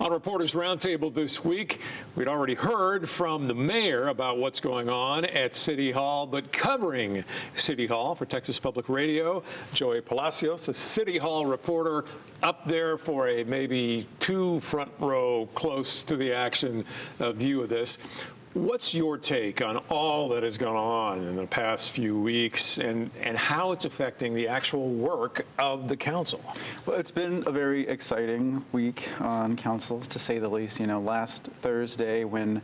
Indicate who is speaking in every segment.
Speaker 1: On Reporters Roundtable this week, we'd already heard from the mayor about what's going on at City Hall, but covering City Hall for Texas Public Radio, Joey Palacios, a City Hall reporter up there for a maybe two front row close to the action view of this. What's your take on all that has gone on in the past few weeks and how it's affecting the actual work of the council?
Speaker 2: Well, it's been a very exciting week on council, to say the least. You know, last Thursday when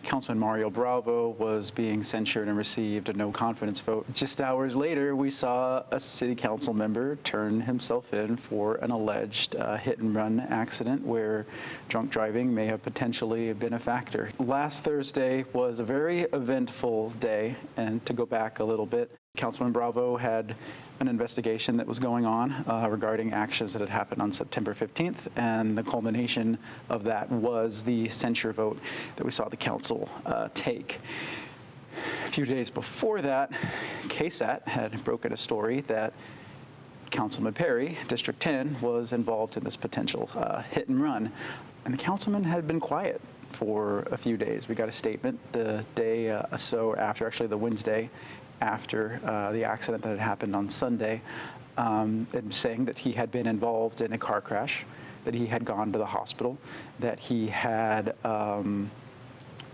Speaker 2: Councilman Mario Bravo was being censured and received a no confidence vote, just hours later we saw a city council member turn himself in for an alleged hit and run accident where drunk driving may have potentially been a factor. Last Thursday was a very eventful day, and to go back a little bit, Councilman Bravo had an investigation that was going on regarding actions that had happened on September 15th, and the culmination of that was the censure vote that we saw the council take. A few days before that, KSAT had broken a story that Councilman Perry, District 10, was involved in this potential hit and run, and the councilman had been quiet for a few days. We got a statement the day actually the Wednesday after the accident that had happened on Sunday, and saying that he had been involved in a car crash, that he had gone to the hospital, that he had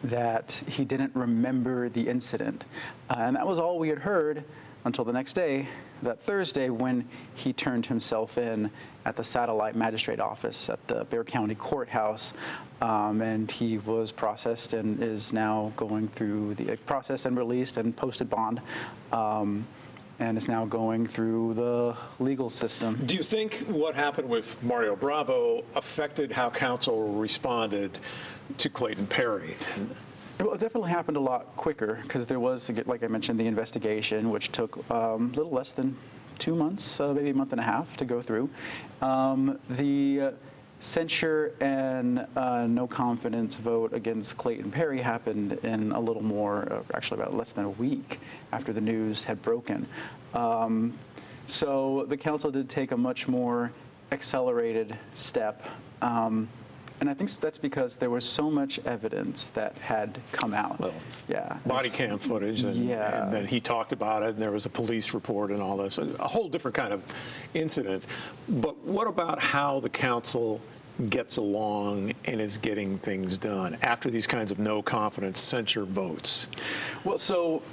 Speaker 2: that he didn't remember the incident, and that was all we had heard until the next day, that Thursday, when he turned himself in at the satellite magistrate office at the Bexar County Courthouse, and he was processed and is now going through the process and released and posted bond, and is now going through the legal system.
Speaker 1: Do you think what happened with Mario Bravo affected how council responded to Clayton Perry?
Speaker 2: Well, it definitely happened a lot quicker because there was, like I mentioned, the investigation, which took a little less than 2 months, maybe a month and a half to go through. The censure and no confidence vote against Clayton Perry happened in a little more, actually about less than a week after the news had broken. So the council did take a much more accelerated step. And I think that's because there was so much evidence that had come out.
Speaker 1: Well,
Speaker 2: yeah,
Speaker 1: body cam footage, and then he talked about it, and there was a police report and all this. A whole different kind of incident. But what about how the council gets along and is getting things done after these kinds of no confidence censure votes?
Speaker 2: Well, so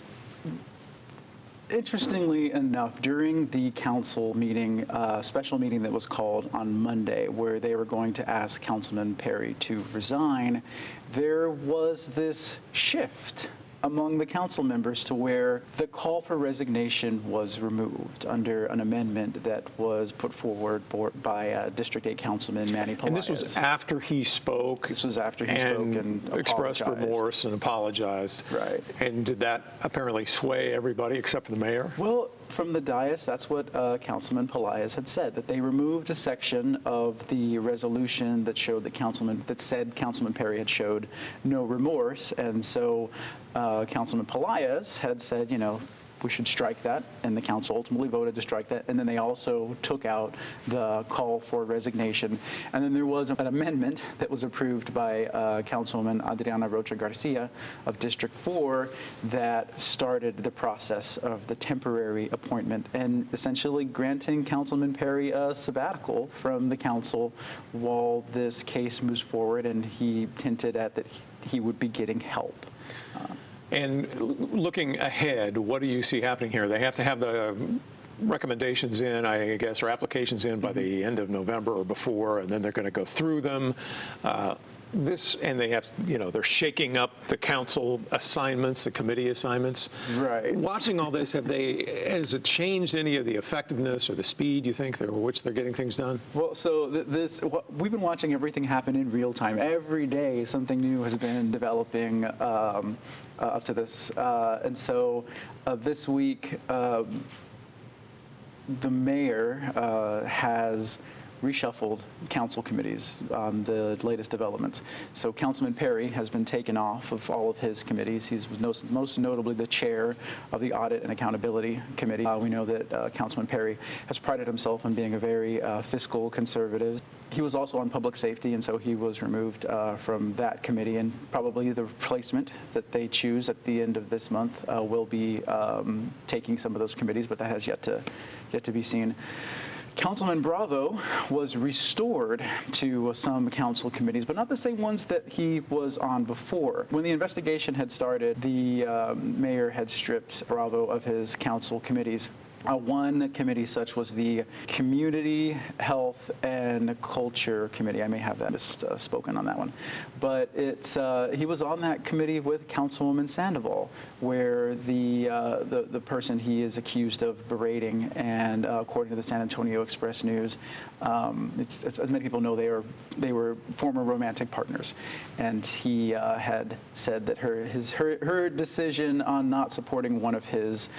Speaker 2: interestingly enough, during the council meeting, special meeting that was called on Monday, where they were going to ask Councilman Perry to resign, there was this shift among the council members to where the call for resignation was removed under an amendment that was put forward by District 8 Councilman Manny Palacios.
Speaker 1: And this was after he spoke.
Speaker 2: This was after he spoke and
Speaker 1: expressed remorse and apologized.
Speaker 2: Right.
Speaker 1: And did that apparently sway everybody except for the mayor?
Speaker 2: Well, from the dais, that's what Councilman Palacios had said, that they removed a section of the resolution that showed that said Councilman Perry had showed no remorse, and so Councilman Palacios had said, you know, we should strike that, and the council ultimately voted to strike that, and then they also took out the call for resignation. And then there was an amendment that was approved by Councilwoman Adriana Rocha Garcia of District 4 that started the process of the temporary appointment and essentially granting Councilman Perry a sabbatical from the council while this case moves forward, and he hinted at that he would be getting help.
Speaker 1: And looking ahead, what do you see happening here? They have to have the recommendations in, I guess, or applications in by the end of November or before, and then they're going to go through them. And they have, you know, they're shaking up the council assignments, the committee assignments.
Speaker 2: Right.
Speaker 1: Watching all this, has it changed any of the effectiveness or the speed, you think, with which they're getting things done?
Speaker 2: Well, so we've been watching everything happen in real time. Every day, something new has been developing up to this. And so this week, the mayor has reshuffled council committees on the latest developments. So Councilman Perry has been taken off of all of his committees. He's most notably the chair of the Audit and Accountability Committee. We know that Councilman Perry has prided himself on being a very fiscal conservative. he was also on public safety, and so he was removed from that committee, and probably the replacement that they choose at the end of this month will be taking some of those committees, but that has yet to be seen. Councilman Bravo was restored to some council committees, but not the same ones that he was on before. When the investigation had started, the mayor had stripped Bravo of his council committees. One committee such was the Community, Health, and Culture Committee. I may have that spoken on that one. But he was on that committee with Councilwoman Sandoval, where the person he is accused of berating, and according to the San Antonio Express News, as many people know, they were former romantic partners. And he had said that her decision on not supporting one of his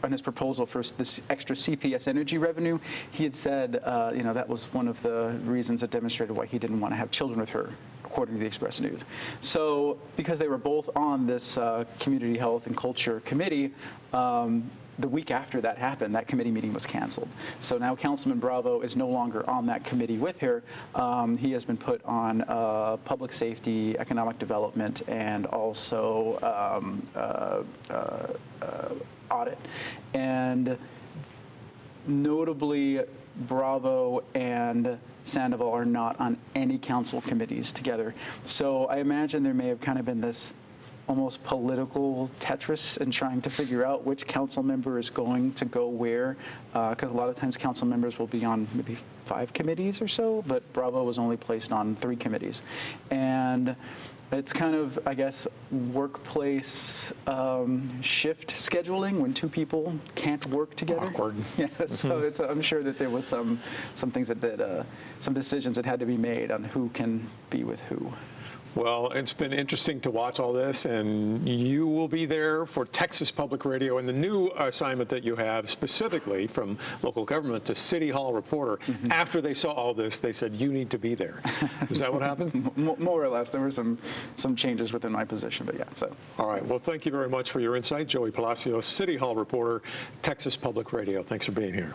Speaker 2: on his proposal for this extra CPS energy revenue, he had said, that was one of the reasons that demonstrated why he didn't want to have children with her, according to the Express News. So, because they were both on this Community Health and Culture Committee, the week after that happened, that committee meeting was canceled. So now Councilman Bravo is no longer on that committee with her. He has been put on public safety, economic development, and also audit. And notably, Bravo and Sandoval are not on any council committees together. So I imagine there may have kind of been this almost political Tetris in trying to figure out which council member is going to go where, because a lot of times council members will be on maybe 5 committees or so, but Bravo was only placed on 3 committees. And it's kind of, I guess, workplace shift scheduling when 2 people can't work together.
Speaker 1: Awkward.
Speaker 2: Yeah, so I'm sure that there was some things some decisions that had to be made on who can be with who.
Speaker 1: Well, it's been interesting to watch all this, and you will be there for Texas Public Radio and the new assignment that you have specifically from local government to City Hall reporter. Mm-hmm. After they saw all this, they said, you need to be there. Is that what happened?
Speaker 2: More or less. There were some changes within my position, but yeah. So.
Speaker 1: All right. Well, thank you very much for your insight. Joey Palacios, City Hall reporter, Texas Public Radio. Thanks for being here.